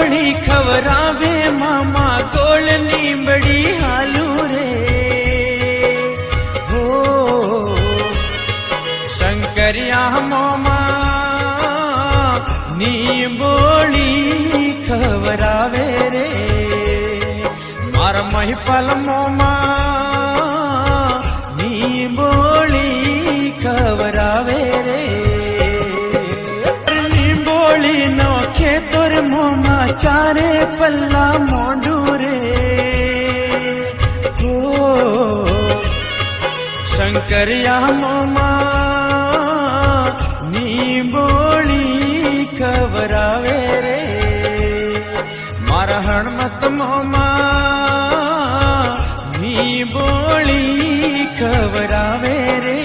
बोली खवरावे मामा गोलनी बड़ी हालू रे हो शंकरिया मोमा नी बोली खवरावे रे मार महिपाल मोमा नी बोली खवरावे रे बोली नो खेतोर मोमा चारे पल्ला मोंडू रे हो शंकरिया मोमा नी बोली खवरावे रे मारा हणमत मोमा नी बोली खवरावे रे।